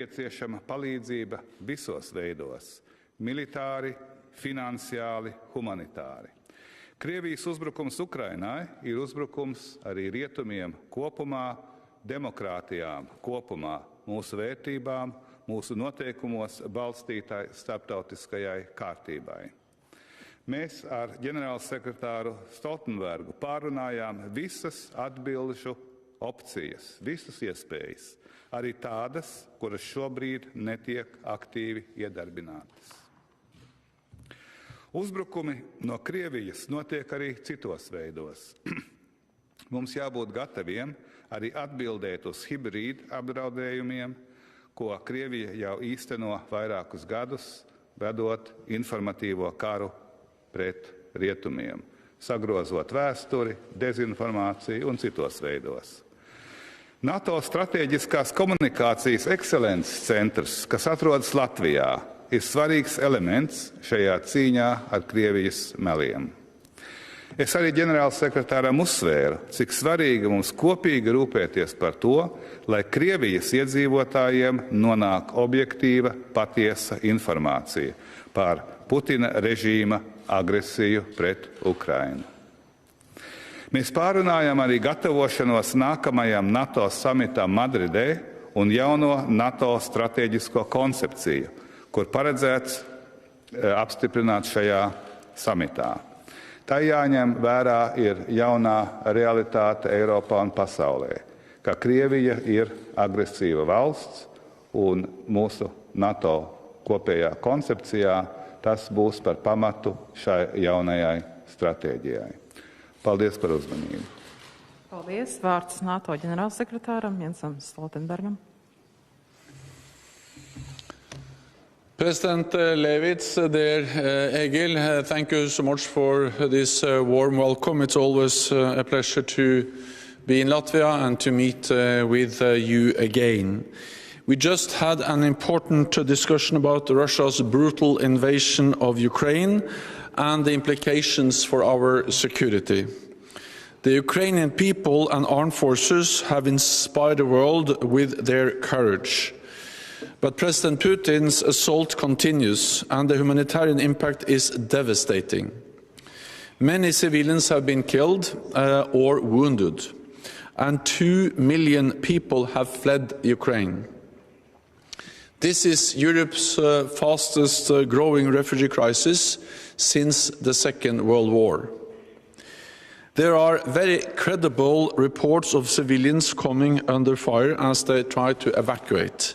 Nepieciešama palīdzība visos veidos – militāri, finansiāli, humanitāri. Krievijas uzbrukums Ukrainai ir uzbrukums arī rietumiem kopumā, demokrātijām kopumā, mūsu vērtībām, mūsu noteikumos balstītai starptautiskajai kārtībai. Mēs ar ģenerālsekretāru Stoltenbergu pārunājām visas atbilžu opcijas, visas iespējas, arī tādas, kuras šobrīd netiek aktīvi iedarbinātas. Uzbrukumi no Krievijas notiek arī citos veidos. Mums jābūt gataviem arī atbildēt uz hibrīdu apdraudējumiem, ko Krievija jau īsteno vairākus gadus, vedot informatīvo karu pret rietumiem, sagrozot vēsturi, dezinformāciju un citos veidos. NATO strateģiskās komunikācijas ekscelences centrs, kas atrodas Latvijā, ir svarīgs elements šajā cīņā ar Krievijas meliem. Es arī ģenerālsekretāram uzsvēru, cik svarīgi mums kopīgi rūpēties par to, lai Krievijas iedzīvotājiem nonāk objektīva, patiesa informācija par Putina režīma agresiju pret Ukrainu. Mēs pārunājam arī gatavošanos nākamajam NATO samitam Madridē un jauno NATO strateģisko koncepciju, kur paredzēts apstiprināt šajā samitā. Tā jāņem vērā ir jaunā realitāte Eiropā un pasaulē, ka Krievija ir agresīva valsts un mūsu NATO kopējā koncepcijā tas būs par pamatu šai jaunajai stratēģijai. Paldies par uzmanību. Paldies. Vārds NATO ģenerālsekretāram Jensam Stoltenbergam. President Levits, dear Egil, thank you so much for this warm welcome. It's always a pleasure to be in Latvia and to meet with you again. We just had an important discussion about Russia's brutal invasion of Ukraine and the implications for our security. The Ukrainian people and armed forces have inspired the world with their courage. But President Putin's assault continues, and the humanitarian impact is devastating. Many civilians have been killed or wounded, and 2 million people have fled Ukraine. This is Europe's fastest growing refugee crisis since the Second World War. There are very credible reports of civilians coming under fire as they try to evacuate.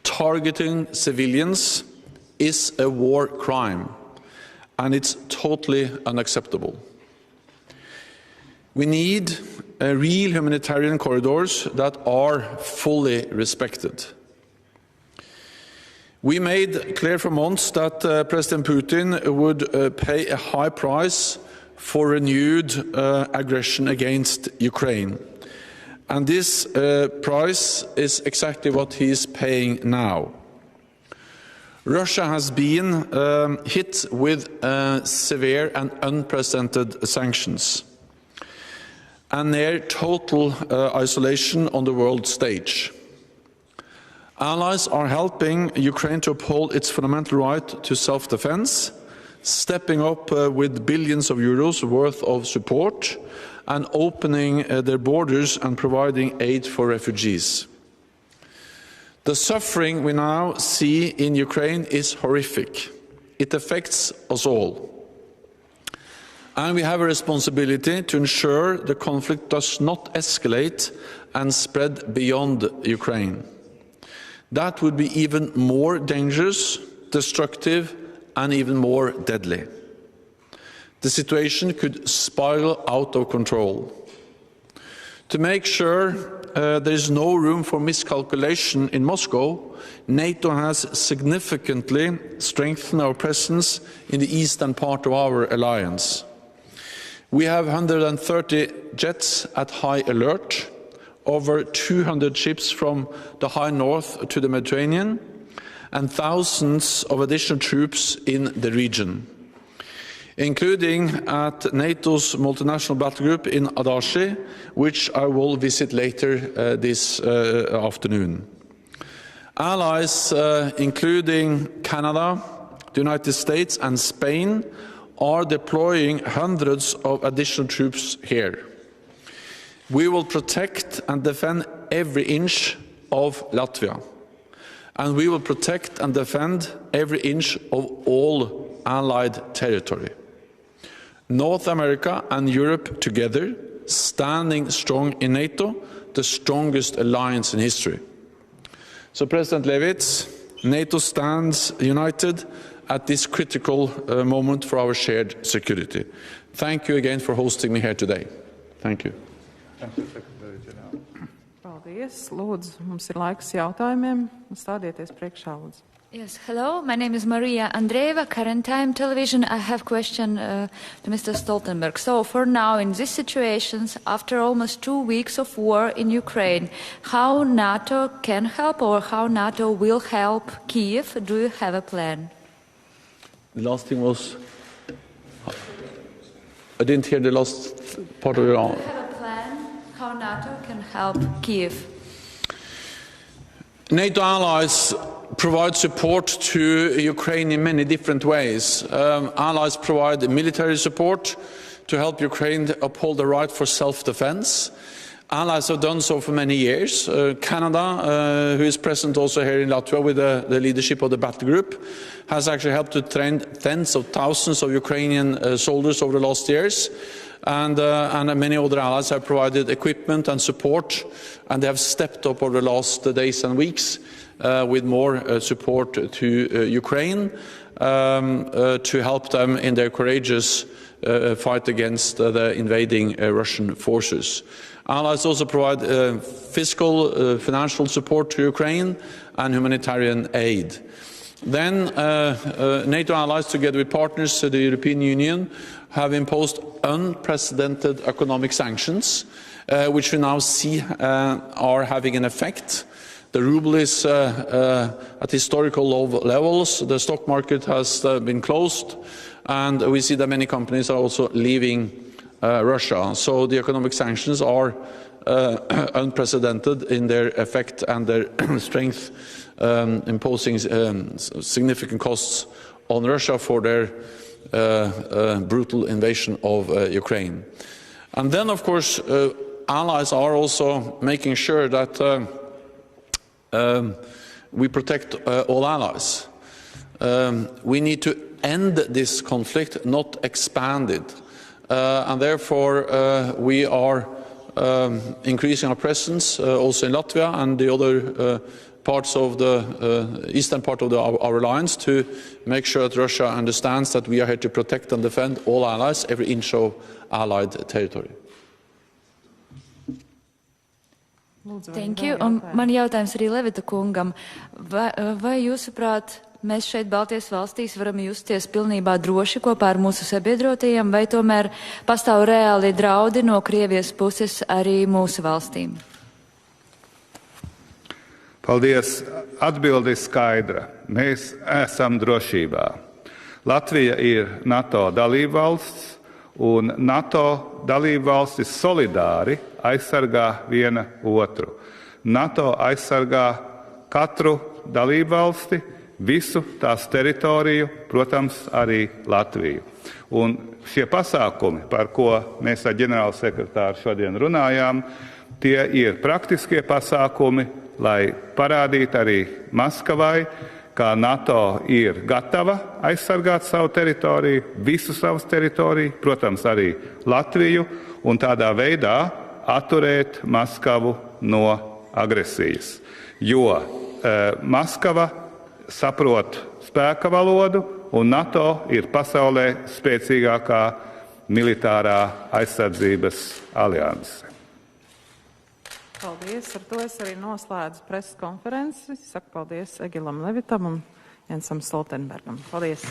Targeting civilians is a war crime, and it's totally unacceptable. We need real humanitarian corridors that are fully respected. We made clear for months that President Putin would pay a high price for renewed aggression against Ukraine. And this price is exactly what he is paying now. Russia has been hit with severe and unprecedented sanctions and near total isolation on the world stage. Allies are helping Ukraine to uphold its fundamental right to self-defense, stepping up with billions of euros worth of support and opening their borders and providing aid for refugees. The suffering we now see in Ukraine is horrific. It affects us all. And we have a responsibility to ensure the conflict does not escalate and spread beyond Ukraine. That would be even more dangerous, destructive, and even more deadly. The situation could spiral out of control. To make sure there is no room for miscalculation in Moscow, NATO has significantly strengthened our presence in the eastern part of our alliance. We have 130 jets at high alert, over 200 ships from the high north to the Mediterranean, and thousands of additional troops in the region, including at NATO's multinational battle group in Adashi, which I will visit later this afternoon. Allies, including Canada, the United States and Spain, are deploying hundreds of additional troops here. We will protect and defend every inch of Latvia. And we will protect and defend every inch of all Allied territory. North America and Europe together, standing strong in NATO, the strongest alliance in history. So, President Levits, NATO stands united at this critical moment for our shared security. Thank you again for hosting me here today. Thank you. Thank you, Secretary General. Paldies. Lūdzu, mums ir laiks jautājumiem. Stādieties priekšā, lūdzu. Yes, hello. My name is Maria Andreeva, Current Time Television. I have a question to Mr. Stoltenberg. So, for now, in these situations, after almost 2 weeks of war in Ukraine, how NATO can help or how NATO will help Kiev? Do you have a plan? The last thing was... I didn't hear the last part of your answer. Do you have a plan how NATO can help Kiev? NATO allies provide support to Ukraine in many different ways. Allies provide military support to help Ukraine uphold the right for self-defense. Allies have done so for many years. Canada, who is present also here in Latvia with the leadership of the battle group, has actually helped to train tens of thousands of Ukrainian soldiers over the last years. And many other allies have provided equipment and support, and they have stepped up over the last days and weeks with more support to Ukraine to help them in their courageous fight against the invading Russian forces. Allies also provide fiscal, financial support to Ukraine and humanitarian aid. Then NATO allies, together with partners to the European Union, have imposed unprecedented economic sanctions, which we now see are having an effect. The ruble is at historical low levels, the stock market has been closed, and we see that many companies are also leaving Russia. So the economic sanctions are unprecedented in their effect and their strength, imposing significant costs on Russia for their brutal invasion of Ukraine. And then, of course, allies are also making sure that we protect all allies. We need to end this conflict, not expand it. And therefore, we are increasing our presence also in Latvia and the other parts of the eastern part of our alliance to make sure that Russia understands that we are here to protect and defend all allies, every inch of allied territory. Thank you. Un man jautājums arī Levita kungam. Vai jūsuprāt, mēs šeit Baltijas valstīs varam justies pilnībā droši kopā ar mūsu sabiedrotajiem, vai tomēr pastāv reāli draudi no Krievijas puses arī mūsu valstīm? Paldies. Atbilde ir skaidra. Mēs esam drošībā. Latvija ir NATO dalībvalsts, un NATO dalībvalstis solidāri aizsargā viena otru. NATO aizsargā katru dalībvalsti, visu tās teritoriju, protams, arī Latviju. Un šie pasākumi, par ko mēs ar ģenerālsekretāru šodien runājām, tie ir praktiskie pasākumi, lai parādītu arī Maskavai, ka NATO ir gatava aizsargāt savu teritoriju, visu savas teritoriju, protams, arī Latviju, un tādā veidā atturēt Maskavu no agresijas. Jo Maskava saprot spēka valodu, un NATO ir pasaulē spēcīgākā militārā aizsardzības alianse. Paldies. Ar to es arī noslēdzu preses konferenci. Saku paldies Egilam Levitam un Jensam Stoltenbergam. Paldies.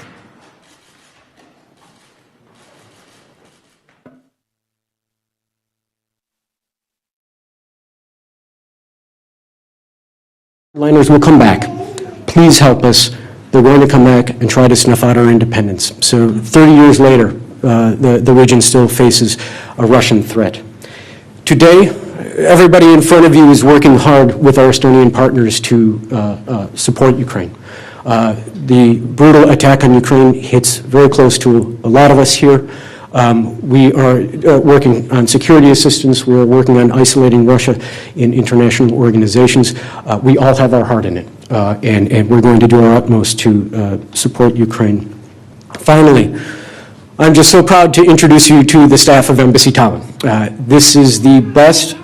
Liners will come back. Please help us. They're going to come back and try to snuff out our independence. So 30 years later, the region still faces a Russian threat. Today, everybody in front of you is working hard with our Estonian partners to support Ukraine. The brutal attack on Ukraine hits very close to a lot of us here. We are working on security assistance. We're working on isolating Russia in international organizations. We all have our heart in it, and we're going to do our utmost to support Ukraine. Finally, I'm just so proud to introduce you to the staff of Embassy Tallinn. This is the best